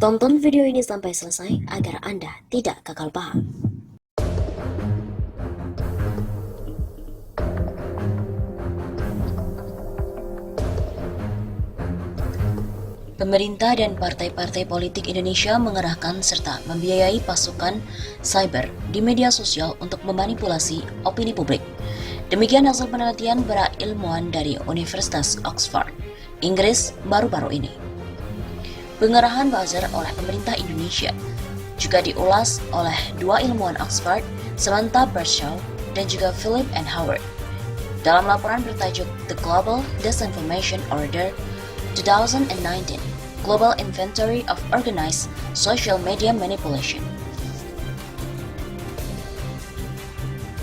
Tonton video ini sampai selesai agar Anda tidak gagal paham. Pemerintah dan partai-partai politik Indonesia mengerahkan serta membiayai pasukan cyber di media sosial untuk memanipulasi opini publik. Demikian hasil penelitian para ilmuwan dari Universitas Oxford, Inggris baru-baru ini. Pengerahan buzzer oleh pemerintah Indonesia juga diulas oleh dua ilmuwan Oxford, Samantha Birchall dan juga Philip and Howard, dalam laporan bertajuk The Global Disinformation Order 2019 Global Inventory of Organized Social Media Manipulation.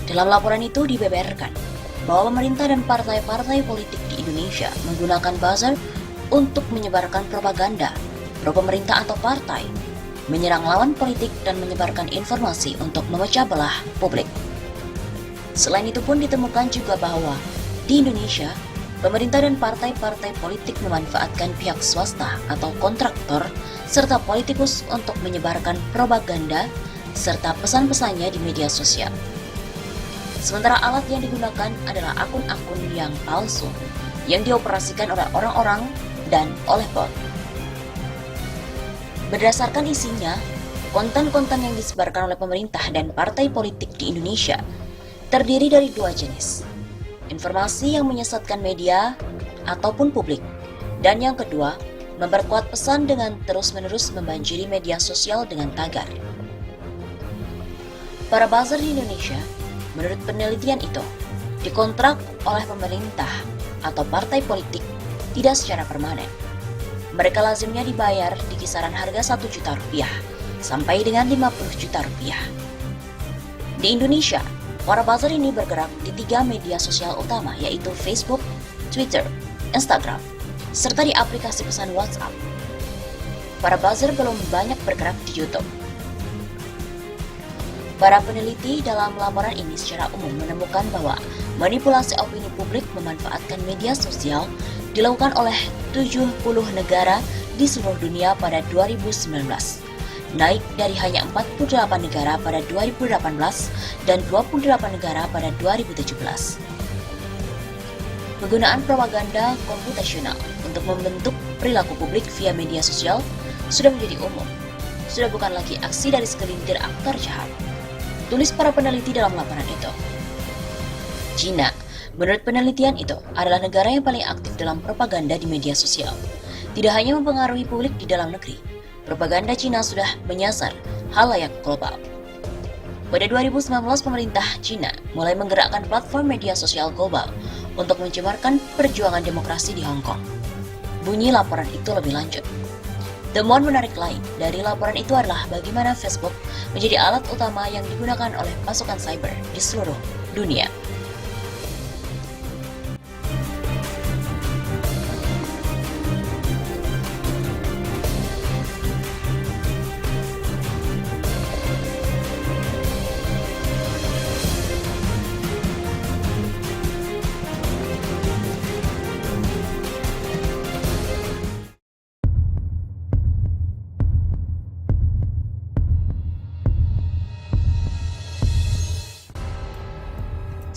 Dalam laporan itu dibeberkan bahwa pemerintah dan partai-partai politik di Indonesia menggunakan buzzer untuk menyebarkan propaganda pro pemerintah atau partai, menyerang lawan politik dan menyebarkan informasi untuk memecah belah publik. Selain itu pun ditemukan juga bahwa di Indonesia, pemerintah dan partai-partai politik memanfaatkan pihak swasta atau kontraktor serta politikus untuk menyebarkan propaganda serta pesan-pesannya di media sosial. Sementara alat yang digunakan adalah akun-akun yang palsu yang dioperasikan oleh orang-orang dan oleh bot. Berdasarkan isinya, konten-konten yang disebarkan oleh pemerintah dan partai politik di Indonesia terdiri dari dua jenis. Informasi yang menyesatkan media ataupun publik, dan yang kedua, memperkuat pesan dengan terus-menerus membanjiri media sosial dengan tagar. Para buzzer di Indonesia, menurut penelitian itu, dikontrak oleh pemerintah atau partai politik tidak secara permanen. Mereka lazimnya dibayar di kisaran harga 1 juta rupiah sampai dengan 50 juta rupiah. Di Indonesia, para buzzer ini bergerak di 3 media sosial utama, yaitu Facebook, Twitter, Instagram, serta di aplikasi pesan WhatsApp. Para buzzer belum banyak bergerak di YouTube. Para peneliti dalam laporan ini secara umum menemukan bahwa manipulasi opini publik memanfaatkan media sosial dilakukan oleh 70 negara di seluruh dunia pada 2019, naik dari hanya 48 negara pada 2018 dan 28 negara pada 2017. Penggunaan propaganda komputasional untuk membentuk perilaku publik via media sosial sudah menjadi umum, sudah bukan lagi aksi dari segelintir aktor jahat, tulis para peneliti dalam laporan itu. Cina, menurut penelitian itu, adalah negara yang paling aktif dalam propaganda di media sosial. Tidak hanya mempengaruhi publik di dalam negeri, propaganda Cina sudah menyasar halayak global. Pada 2019, pemerintah Cina mulai menggerakkan platform media sosial global untuk mencemarkan perjuangan demokrasi di Hong Kong. Bunyi laporan itu lebih lanjut. Temuan menarik lain dari laporan itu adalah bagaimana Facebook menjadi alat utama yang digunakan oleh pasukan cyber di seluruh dunia.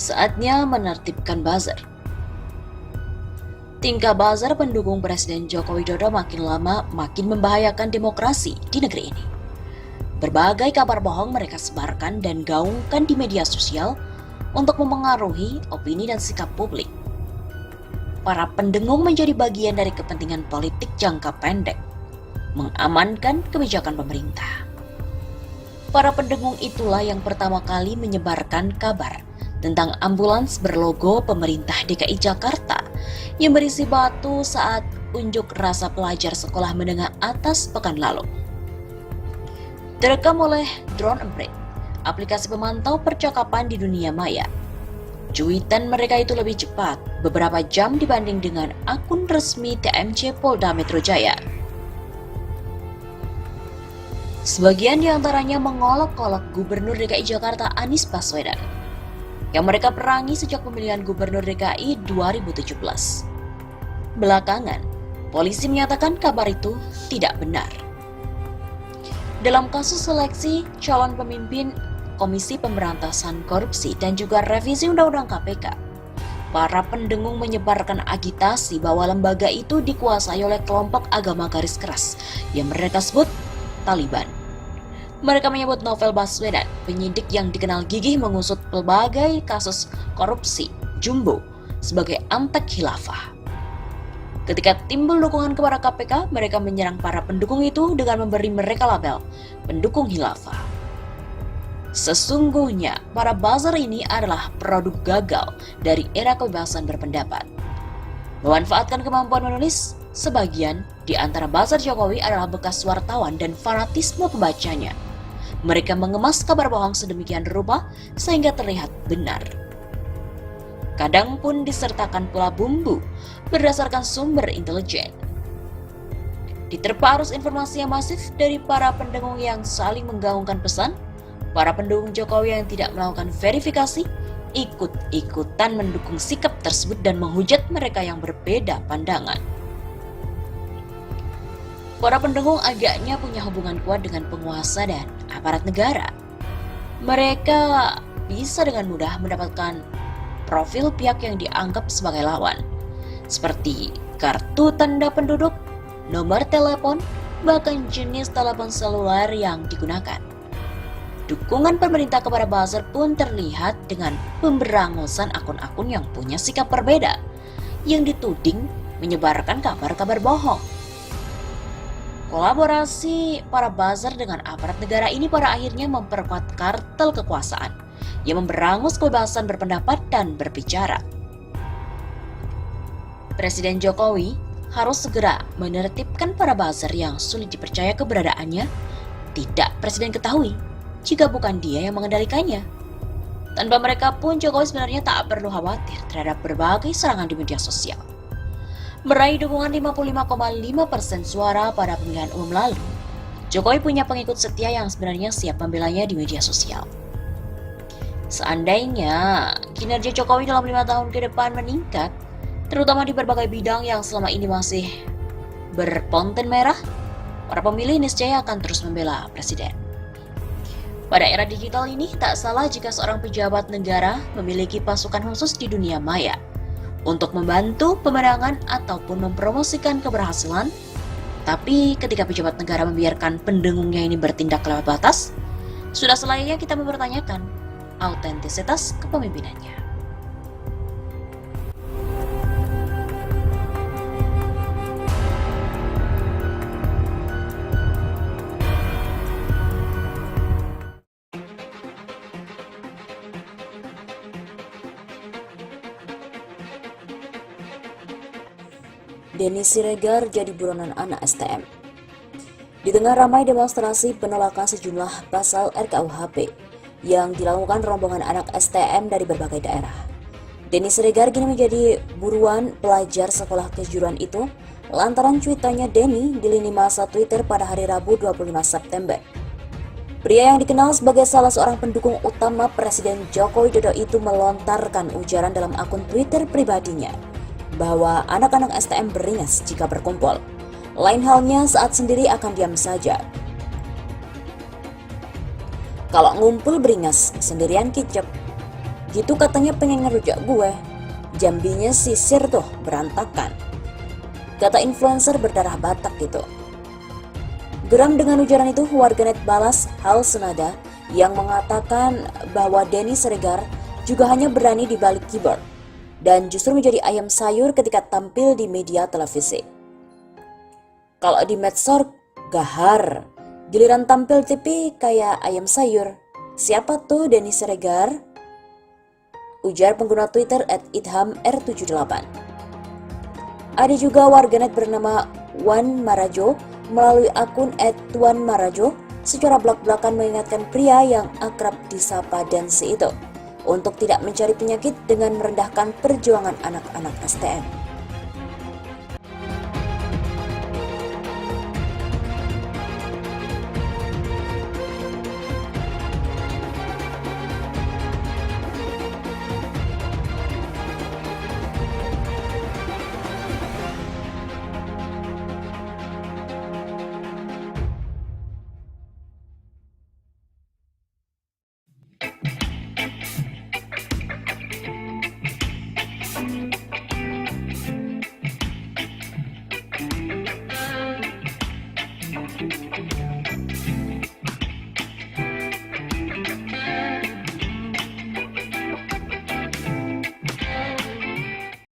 Saatnya menertibkan buzzer. Tingkah buzzer pendukung Presiden Joko Widodo makin lama makin membahayakan demokrasi di negeri ini. Berbagai kabar bohong mereka sebarkan dan gaungkan di media sosial untuk mempengaruhi opini dan sikap publik. Para pendengung menjadi bagian dari kepentingan politik jangka pendek, mengamankan kebijakan pemerintah. Para pendengung itulah yang pertama kali menyebarkan kabar tentang ambulans berlogo pemerintah DKI Jakarta yang berisi batu saat unjuk rasa pelajar sekolah menengah atas pekan lalu. Terekam oleh Drone Emprit, aplikasi pemantau percakapan di dunia maya. Cuitan mereka itu lebih cepat, beberapa jam dibanding dengan akun resmi TMC Polda Metro Jaya. Sebagian di antaranya mengolok-olok Gubernur DKI Jakarta Anies Baswedan yang mereka perangi sejak pemilihan Gubernur DKI 2017. Belakangan, polisi menyatakan kabar itu tidak benar. Dalam kasus seleksi calon pemimpin Komisi Pemberantasan Korupsi dan juga revisi Undang-Undang KPK, para pendengung menyebarkan agitasi bahwa lembaga itu dikuasai oleh kelompok agama garis keras yang mereka sebut Taliban. Mereka menyebut Novel Baswedan, penyidik yang dikenal gigih mengusut berbagai kasus korupsi jumbo, sebagai antek khilafah. Ketika timbul dukungan kepada KPK, mereka menyerang para pendukung itu dengan memberi mereka label pendukung khilafah. Sesungguhnya, para buzzer ini adalah produk gagal dari era kebebasan berpendapat. Memanfaatkan kemampuan menulis, sebagian di antara buzzer Jokowi adalah bekas wartawan dan fanatisme pembacanya. Mereka mengemas kabar bohong sedemikian rupa sehingga terlihat benar. Kadang pun disertakan pula bumbu berdasarkan sumber intelijen. Diterpa arus informasi yang masif dari para pendengung yang saling menggaungkan pesan, para pendukung Jokowi yang tidak melakukan verifikasi ikut-ikutan mendukung sikap tersebut dan menghujat mereka yang berbeda pandangan. Para pendukung agaknya punya hubungan kuat dengan penguasa dan aparat negara. Mereka bisa dengan mudah mendapatkan profil pihak yang dianggap sebagai lawan, seperti kartu tanda penduduk, nomor telepon, bahkan jenis telepon seluler yang digunakan. Dukungan pemerintah kepada buzzer pun terlihat dengan pemberangusan akun-akun yang punya sikap berbeda, yang dituding menyebarkan kabar-kabar bohong. Kolaborasi para buzzer dengan aparat negara ini pada akhirnya memperkuat kartel kekuasaan yang memberangus kebebasan berpendapat dan berbicara. Presiden Jokowi harus segera menertibkan para buzzer yang sulit dipercaya keberadaannya. Tidak Presiden ketahui jika bukan dia yang mengendalikannya. Tanpa mereka pun Jokowi sebenarnya tak perlu khawatir terhadap berbagai serangan di media sosial. Meraih dukungan 55,5% suara pada pemilihan umum lalu, Jokowi punya pengikut setia yang sebenarnya siap membelanya di media sosial. Seandainya kinerja Jokowi dalam 5 tahun ke depan meningkat, terutama di berbagai bidang yang selama ini masih berponten merah, para pemilih niscaya akan terus membela Presiden. Pada era digital ini, tak salah jika seorang pejabat negara memiliki pasukan khusus di dunia maya untuk membantu pemenangan ataupun mempromosikan keberhasilan. Tapi ketika pejabat negara membiarkan pendengungnya ini bertindak lewat batas, sudah selayaknya kita mempertanyakan autentisitas kepemimpinannya. Denny Siregar jadi buronan anak STM. Di tengah ramai demonstrasi penolakan sejumlah pasal RKUHP yang dilakukan rombongan anak STM dari berbagai daerah, Denny Siregar kini menjadi buruan pelajar sekolah kejuruan itu lantaran cuitannya Denny di lini masa Twitter pada hari Rabu 25 September. Pria yang dikenal sebagai salah seorang pendukung utama Presiden Joko Widodo itu melontarkan ujaran dalam akun Twitter pribadinya bahwa anak-anak STM beringas jika berkumpul. Lain halnya saat sendiri akan diam saja. Kalau ngumpul beringas, sendirian kicep. Gitu katanya pengen ngerujak gue. Jambinya sisir tuh, berantakan. Kata influencer berdarah Batak gitu. Geram dengan ujaran itu, warganet balas hal senada yang mengatakan bahwa Denny Siregar juga hanya berani di balik keyboard dan justru menjadi ayam sayur ketika tampil di media televisi. Kalau di medsos gahar, giliran tampil TV kayak ayam sayur. Siapa tuh Denny Siregar? Ujar pengguna Twitter @idhamr78. Ada juga warganet bernama Wan Marajo melalui akun @tuanmarajo secara belak-belakan mengingatkan pria yang akrab disapa Densi itu untuk tidak mencari penyakit dengan merendahkan perjuangan anak-anak STM.